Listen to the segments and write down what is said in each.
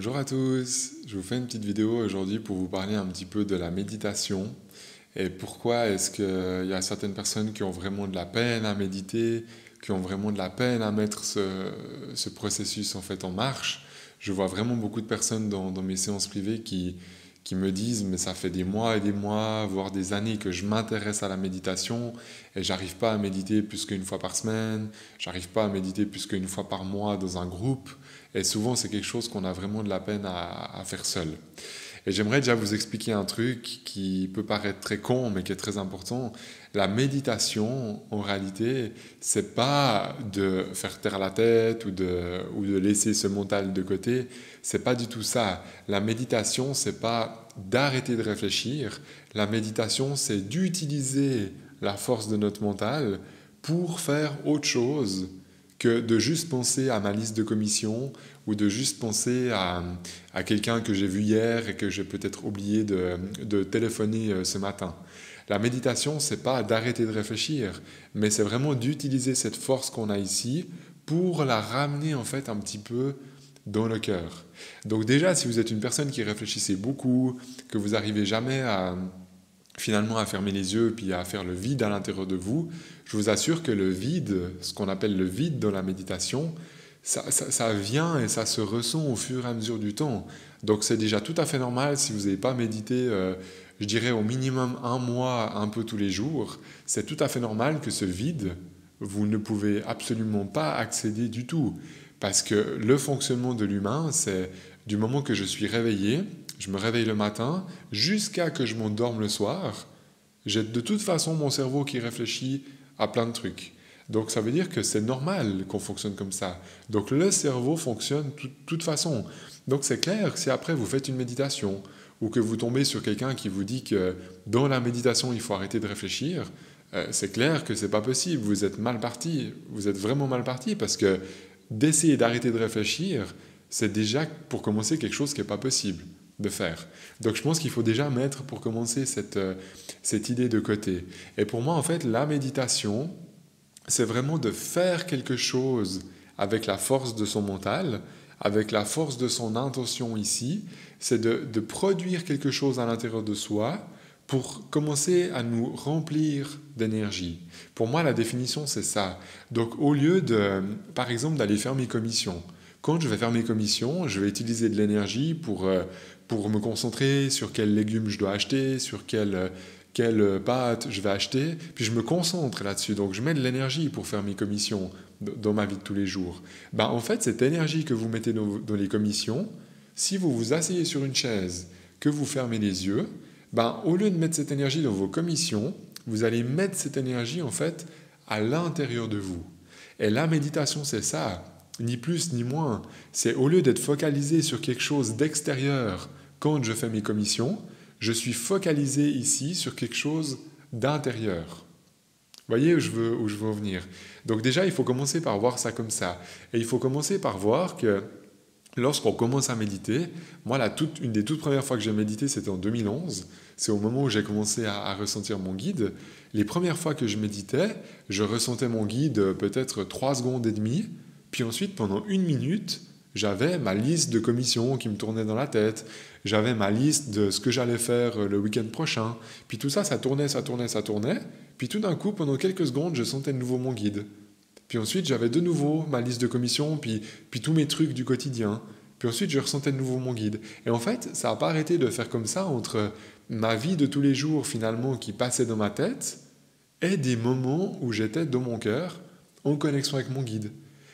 Bonjour à tous, je vous fais une petite vidéo aujourd'hui pour vous parler un petit peu de la méditation et pourquoi est-ce qu'il y a certaines personnes qui ont vraiment de la peine à méditer, qui ont vraiment de la peine à mettre ce processus en fait en marche. Je vois vraiment beaucoup de personnes dans mes séances privées qui me disent mais ça fait des mois et des mois, voire des années que je m'intéresse à la méditation et j'arrive pas à méditer plus qu'une fois par semaine, j'arrive pas à méditer plus qu'une fois par mois dans un groupe. Et souvent, c'est quelque chose qu'on a vraiment de la peine à faire seul. Et j'aimerais déjà vous expliquer un truc qui peut paraître très con, mais qui est très important. La méditation, en réalité, c'est pas de faire taire la tête ou de laisser ce mental de côté. C'est pas du tout ça. La méditation, c'est pas d'arrêter de réfléchir. La méditation, c'est d'utiliser la force de notre mental pour faire autre chose que de juste penser à ma liste de commissions ou de juste penser à quelqu'un que j'ai vu hier et que j'ai peut-être oublié de téléphoner ce matin. La méditation, c'est pas d'arrêter de réfléchir, mais c'est vraiment d'utiliser cette force qu'on a ici pour la ramener en fait un petit peu dans le cœur. Donc déjà, si vous êtes une personne qui réfléchissez beaucoup, que vous n'arrivez jamais finalement à fermer les yeux puis à faire le vide à l'intérieur de vous, je vous assure que le vide, ce qu'on appelle le vide dans la méditation, ça vient et ça se ressent au fur et à mesure du temps. Donc c'est déjà tout à fait normal si vous n'avez pas médité, je dirais au minimum un mois, un peu tous les jours, c'est tout à fait normal que ce vide, vous ne pouvez absolument pas accéder du tout. Parce que le fonctionnement de l'humain, c'est du moment que je suis réveillé, je me réveille le matin, jusqu'à que je m'endorme le soir, j'ai de toute façon mon cerveau qui réfléchit à plein de trucs. Donc ça veut dire que c'est normal qu'on fonctionne comme ça. Donc le cerveau fonctionne de toute façon. Donc c'est clair que si après vous faites une méditation ou que vous tombez sur quelqu'un qui vous dit que dans la méditation il faut arrêter de réfléchir, c'est clair que c'est pas possible. Vous êtes mal parti. Vous êtes vraiment mal parti parce que d'essayer d'arrêter de réfléchir, c'est déjà pour commencer quelque chose qui n'est pas possible de faire. Donc je pense qu'il faut déjà mettre pour commencer cette idée de côté. Et pour moi en fait la méditation, c'est vraiment de faire quelque chose avec la force de son mental, avec la force de son intention ici, c'est de produire quelque chose à l'intérieur de soi pour commencer à nous remplir d'énergie. Pour moi, la définition, c'est ça. Donc, au lieu de, par exemple, d'aller faire mes commissions, quand je vais faire mes commissions, je vais utiliser de l'énergie pour me concentrer sur quels légumes je dois acheter, sur quelle pâte je vais acheter, puis je me concentre là-dessus. Donc je mets de l'énergie pour faire mes commissions dans ma vie de tous les jours. Ben, en fait, cette énergie que vous mettez dans les commissions, si vous vous asseyez sur une chaise, que vous fermez les yeux, ben, au lieu de mettre cette énergie dans vos commissions, vous allez mettre cette énergie en fait à l'intérieur de vous. Et la méditation, c'est ça, ni plus ni moins. C'est au lieu d'être focalisé sur quelque chose d'extérieur quand je fais mes commissions, je suis focalisé ici sur quelque chose d'intérieur. Vous voyez où je veux en venir. Donc déjà, il faut commencer par voir ça comme ça. Et il faut commencer par voir que lorsqu'on commence à méditer, moi, une des toutes premières fois que j'ai médité, c'était en 2011. C'est au moment où j'ai commencé à ressentir mon guide. Les premières fois que je méditais, je ressentais mon guide peut-être 3 secondes et demie. Puis ensuite, pendant 1 minute, j'avais ma liste de commissions qui me tournait dans la tête. J'avais ma liste de ce que j'allais faire le week-end prochain. Puis tout ça, ça tournait, ça tournait, ça tournait. Puis tout d'un coup, pendant quelques secondes, je sentais de nouveau mon guide. Puis ensuite, j'avais de nouveau ma liste de commissions, puis tous mes trucs du quotidien. Puis ensuite, je ressentais de nouveau mon guide. Et en fait, ça n'a pas arrêté de faire comme ça entre ma vie de tous les jours, finalement, qui passait dans ma tête, et des moments où j'étais dans mon cœur, en connexion avec mon guide.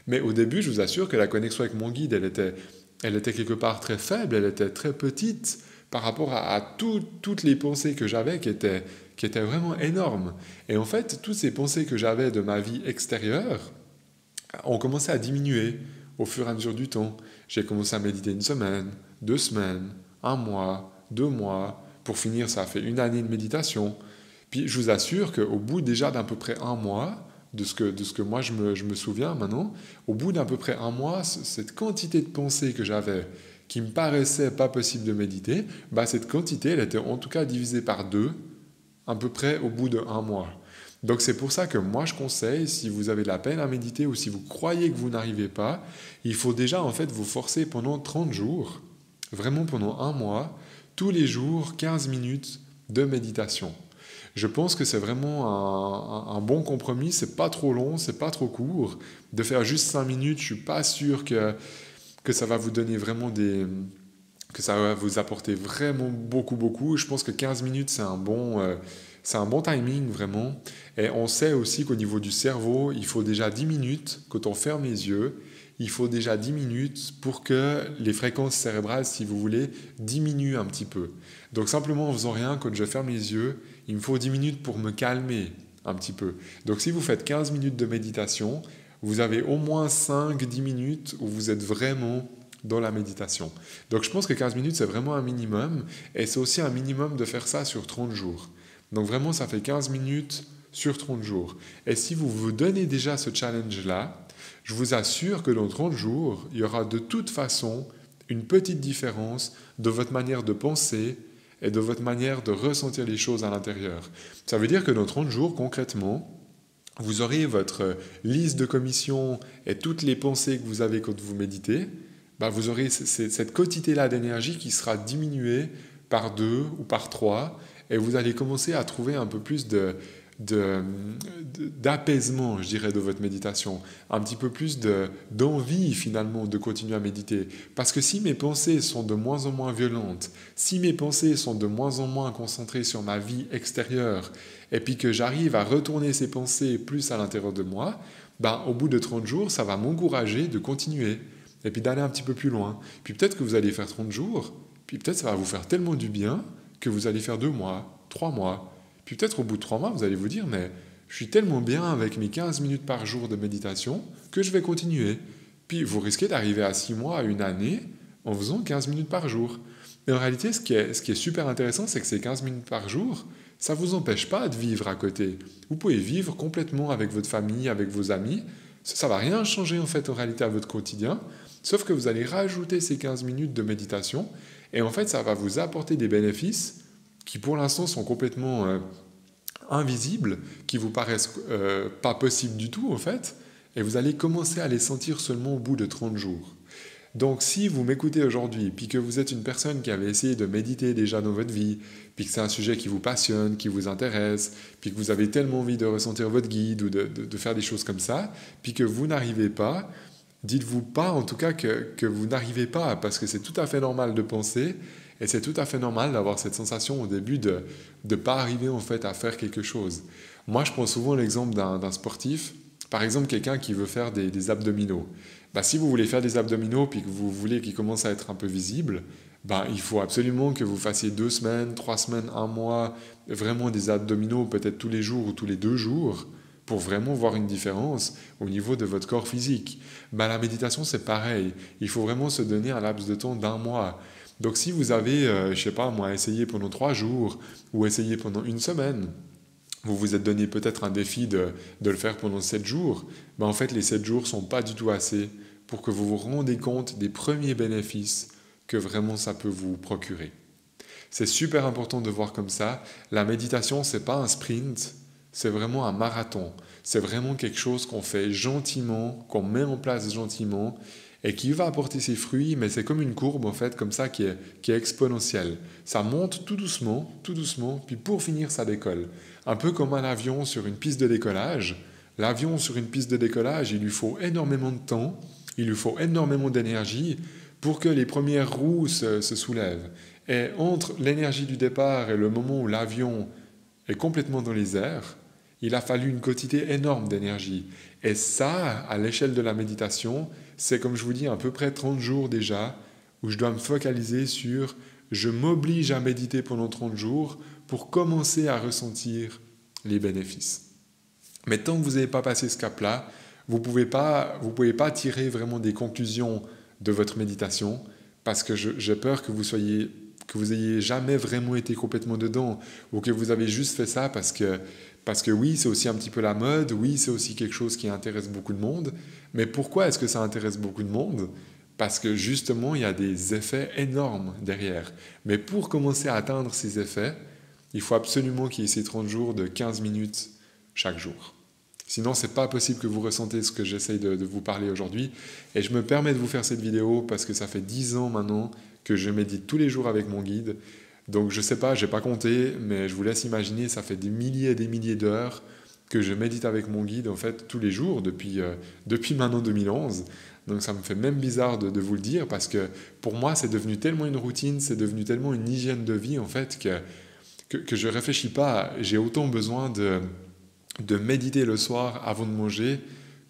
Mais au début, je vous assure que la connexion avec mon guide, elle était quelque part très faible, elle était très petite par rapport à toutes les pensées que j'avais qui étaient vraiment énormes. Et en fait, toutes ces pensées que j'avais de ma vie extérieure ont commencé à diminuer au fur et à mesure du temps. J'ai commencé à méditer 1 semaine, 2 semaines, 1 mois, 2 mois. Pour finir, ça a fait 1 année de méditation. Puis je vous assure qu'au bout déjà d'à peu près 1 mois, de ce que moi je me souviens maintenant, au bout d'à peu près 1 mois, cette quantité de pensées que j'avais qui me paraissait pas possible de méditer, bah cette quantité, elle était en tout cas divisée par 2, à peu près au bout d'1 mois. Donc c'est pour ça que moi je conseille, si vous avez de la peine à méditer ou si vous croyez que vous n'arrivez pas, il faut déjà en fait vous forcer pendant 30 jours vraiment pendant un mois, tous les jours, 15 minutes de méditation. Je pense que c'est vraiment un bon compromis, c'est pas trop long, c'est pas trop court. De faire juste 5 minutes, je suis pas sûr que ça va vous donner vraiment que ça va vous apporter vraiment beaucoup. Je pense que 15 minutes, c'est un bon timing vraiment. Et on sait aussi qu'au niveau du cerveau, il faut déjà 10 minutes, quand on ferme les yeux, il faut déjà 10 minutes pour que les fréquences cérébrales, si vous voulez, diminuent un petit peu. Donc simplement en faisant rien, quand je ferme les yeux, il me faut 10 minutes pour me calmer un petit peu. Donc si vous faites 15 minutes de méditation, vous avez au moins 5-10 minutes où vous êtes vraiment dans la méditation. Donc je pense que 15 minutes, c'est vraiment un minimum, et c'est aussi un minimum de faire ça sur 30 jours. Donc vraiment, ça fait 15 minutes sur 30 jours. Et si vous vous donnez déjà ce challenge-là, je vous assure que dans 30 jours, il y aura de toute façon une petite différence de votre manière de penser et de votre manière de ressentir les choses à l'intérieur. Ça veut dire que dans 30 jours, concrètement, vous aurez votre liste de commissions et toutes les pensées que vous avez quand vous méditez. Vous aurez cette quantité-là d'énergie qui sera diminuée par 2 ou par 3, et vous allez commencer à trouver un peu plus d'apaisement, je dirais, de votre méditation, un petit peu plus d'envie finalement de continuer à méditer. Parce que si mes pensées sont de moins en moins violentes, si mes pensées sont de moins en moins concentrées sur ma vie extérieure, et puis que j'arrive à retourner ces pensées plus à l'intérieur de moi, au bout de 30 jours, ça va m'encourager de continuer, et puis d'aller un petit peu plus loin. Puis peut-être que vous allez faire 30 jours, puis peut-être ça va vous faire tellement du bien que vous allez faire 2 mois, 3 mois. Puis peut-être au bout de 3 mois, vous allez vous dire, mais je suis tellement bien avec mes 15 minutes par jour de méditation que je vais continuer. Puis vous risquez d'arriver à 6 mois, à une année, en faisant 15 minutes par jour. Mais en réalité, ce qui est super intéressant, c'est que ces 15 minutes par jour, ça ne vous empêche pas de vivre à côté. Vous pouvez vivre complètement avec votre famille, avec vos amis. Ça ne va rien changer en fait en réalité à votre quotidien, sauf que vous allez rajouter ces 15 minutes de méditation, et en fait, ça va vous apporter des bénéfices qui pour l'instant sont complètement invisibles, qui vous paraissent pas possibles du tout en fait, et vous allez commencer à les sentir seulement au bout de 30 jours. Donc si vous m'écoutez aujourd'hui, puis que vous êtes une personne qui avait essayé de méditer déjà dans votre vie, puis que c'est un sujet qui vous passionne, qui vous intéresse, puis que vous avez tellement envie de ressentir votre guide ou de faire des choses comme ça, puis que vous n'arrivez pas, dites-vous pas en tout cas que vous n'arrivez pas, parce que c'est tout à fait normal de penser, et c'est tout à fait normal d'avoir cette sensation au début de ne pas arriver en fait à faire quelque chose. Moi, je prends souvent l'exemple d'un sportif, par exemple quelqu'un qui veut faire des abdominaux. Si vous voulez faire des abdominaux puis que vous voulez qu'ils commencent à être un peu visibles, il faut absolument que vous fassiez 2 semaines, 3 semaines, 1 mois, vraiment des abdominaux peut-être tous les jours ou tous les 2 jours, pour vraiment voir une différence au niveau de votre corps physique. La méditation, c'est pareil. Il faut vraiment se donner un laps de temps d'1 mois. Donc si vous avez, essayé pendant 3 jours ou essayé pendant 1 semaine, vous vous êtes donné peut-être un défi de le faire pendant 7 jours, en fait les 7 jours ne sont pas du tout assez pour que vous vous rendiez compte des premiers bénéfices que vraiment ça peut vous procurer. C'est super important de voir comme ça. La méditation, ce n'est pas un sprint, c'est vraiment un marathon. C'est vraiment quelque chose qu'on fait gentiment, qu'on met en place gentiment et qui va apporter ses fruits, mais c'est comme une courbe en fait, comme ça, qui est exponentielle. Ça monte tout doucement, puis pour finir, ça décolle. Un peu comme un avion sur une piste de décollage. L'avion sur une piste de décollage, il lui faut énormément de temps, il lui faut énormément d'énergie pour que les premières roues se soulèvent. Et entre l'énergie du départ et le moment où l'avion est complètement dans les airs, il a fallu une quantité énorme d'énergie. Et ça, à l'échelle de la méditation, c'est comme je vous dis, à peu près 30 jours déjà, où je dois me focaliser sur « je m'oblige à méditer pendant 30 jours pour commencer à ressentir les bénéfices ». Mais tant que vous n'avez pas passé ce cap-là, vous pouvez pas tirer vraiment des conclusions de votre méditation, parce que j'ai peur que vous ayez jamais vraiment été complètement dedans, ou que vous avez juste fait ça parce que oui, c'est aussi un petit peu la mode, oui, c'est aussi quelque chose qui intéresse beaucoup de monde. Mais pourquoi est-ce que ça intéresse beaucoup de monde ? Parce que justement, il y a des effets énormes derrière. Mais pour commencer à atteindre ces effets, il faut absolument qu'il y ait ces 30 jours de 15 minutes chaque jour. Sinon, ce n'est pas possible que vous ressentez ce que j'essaye de vous parler aujourd'hui. Et je me permets de vous faire cette vidéo parce que ça fait 10 ans maintenant que je médite tous les jours avec mon guide. Donc je sais pas, j'ai pas compté, mais je vous laisse imaginer, ça fait des milliers et des milliers d'heures que je médite avec mon guide en fait tous les jours depuis maintenant 2011. Donc ça me fait même bizarre de vous le dire parce que pour moi c'est devenu tellement une routine, c'est devenu tellement une hygiène de vie en fait que je réfléchis pas. J'ai autant besoin de méditer le soir avant de manger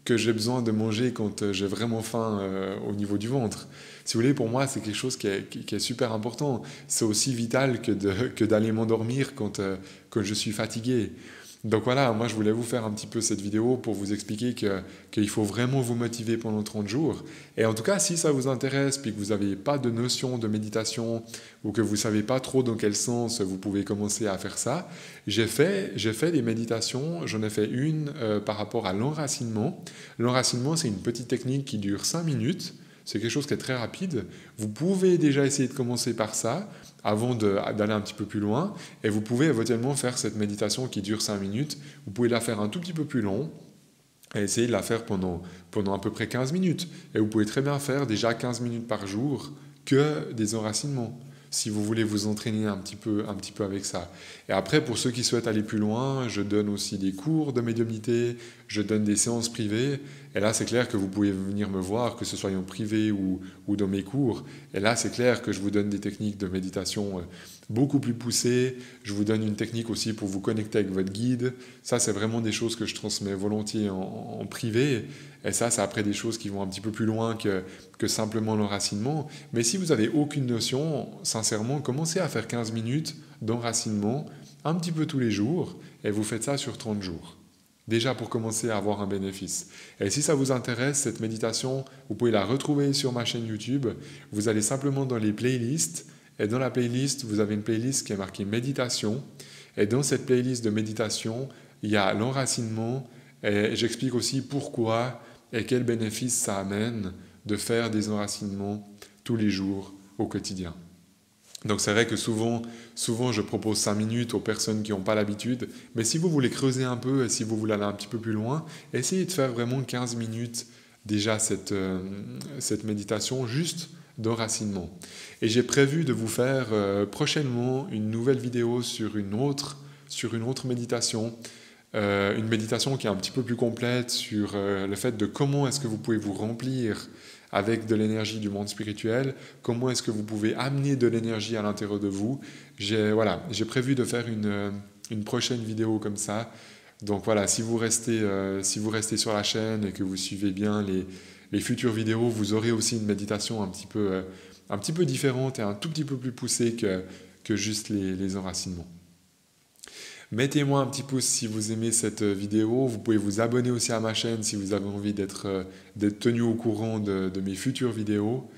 que j'ai besoin de manger quand j'ai vraiment faim au niveau du ventre. Si vous voulez, pour moi, c'est quelque chose qui est super important. C'est aussi vital que d'aller m'endormir quand je suis fatigué. Donc voilà, moi je voulais vous faire un petit peu cette vidéo pour vous expliquer qu'il faut vraiment vous motiver pendant 30 jours. Et en tout cas, si ça vous intéresse, puis que vous n'avez pas de notion de méditation ou que vous ne savez pas trop dans quel sens vous pouvez commencer à faire ça, j'ai fait des méditations, j'en ai fait une par rapport à l'enracinement. L'enracinement, c'est une petite technique qui dure 5 minutes. C'est quelque chose qui est très rapide. Vous pouvez déjà essayer de commencer par ça avant d'aller un petit peu plus loin. Et vous pouvez éventuellement faire cette méditation qui dure 5 minutes. Vous pouvez la faire un tout petit peu plus long et essayer de la faire pendant à peu près 15 minutes. Et vous pouvez très bien faire déjà 15 minutes par jour que des enracinements, si vous voulez vous entraîner un petit peu avec ça. Et après, pour ceux qui souhaitent aller plus loin, je donne aussi des cours de médiumnité, je donne des séances privées, et là, c'est clair que vous pouvez venir me voir, que ce soit en privé ou dans mes cours, et là, c'est clair que je vous donne des techniques de méditation beaucoup plus poussées, je vous donne une technique aussi pour vous connecter avec votre guide. Ça, c'est vraiment des choses que je transmets volontiers en privé, et ça, c'est après des choses qui vont un petit peu plus loin que simplement l'enracinement. Mais si vous n'avez aucune notion, sincèrement, commencez à faire 15 minutes d'enracinement un petit peu tous les jours et vous faites ça sur 30 jours. Déjà pour commencer à avoir un bénéfice. Et si ça vous intéresse, cette méditation, vous pouvez la retrouver sur ma chaîne YouTube. Vous allez simplement dans les playlists et dans la playlist, vous avez une playlist qui est marquée méditation. Et dans cette playlist de méditation, il y a l'enracinement et j'explique aussi pourquoi et quels bénéfices ça amène de faire des enracinements tous les jours au quotidien. Donc c'est vrai que souvent je propose 5 minutes aux personnes qui n'ont pas l'habitude, mais si vous voulez creuser un peu et si vous voulez aller un petit peu plus loin, essayez de faire vraiment 15 minutes déjà cette méditation juste d'enracinement. Et j'ai prévu de vous faire prochainement une nouvelle vidéo sur une autre méditation, une méditation qui est un petit peu plus complète sur le fait de comment est-ce que vous pouvez vous remplir avec de l'énergie du monde spirituel, comment est-ce que vous pouvez amener de l'énergie à l'intérieur de vous. J'ai prévu de faire une prochaine vidéo comme ça. Donc voilà, si vous restez sur la chaîne et que vous suivez bien les futures vidéos, vous aurez aussi une méditation un petit peu différente et un tout petit peu plus poussée que juste les enracinements. Mettez-moi un petit pouce si vous aimez cette vidéo. Vous pouvez vous abonner aussi à ma chaîne si vous avez envie d'être tenu au courant de mes futures vidéos.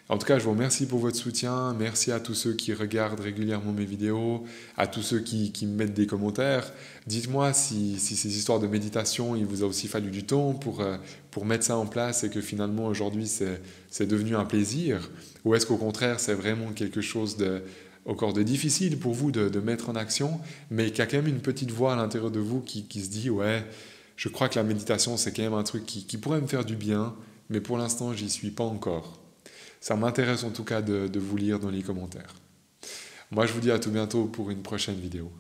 En tout cas, je vous remercie pour votre soutien. Merci à tous ceux qui regardent régulièrement mes vidéos, à tous ceux qui me mettent des commentaires. Dites-moi si ces histoires de méditation, il vous a aussi fallu du temps pour mettre ça en place et que finalement aujourd'hui c'est devenu un plaisir. Ou est-ce qu'au contraire c'est vraiment quelque chose encore de difficile pour vous de mettre en action, mais qu'il y a quand même une petite voix à l'intérieur de vous qui se dit « Ouais, je crois que la méditation, c'est quand même un truc qui pourrait me faire du bien, mais pour l'instant, j'y suis pas encore. » Ça m'intéresse en tout cas de vous lire dans les commentaires. Moi, je vous dis à tout bientôt pour une prochaine vidéo.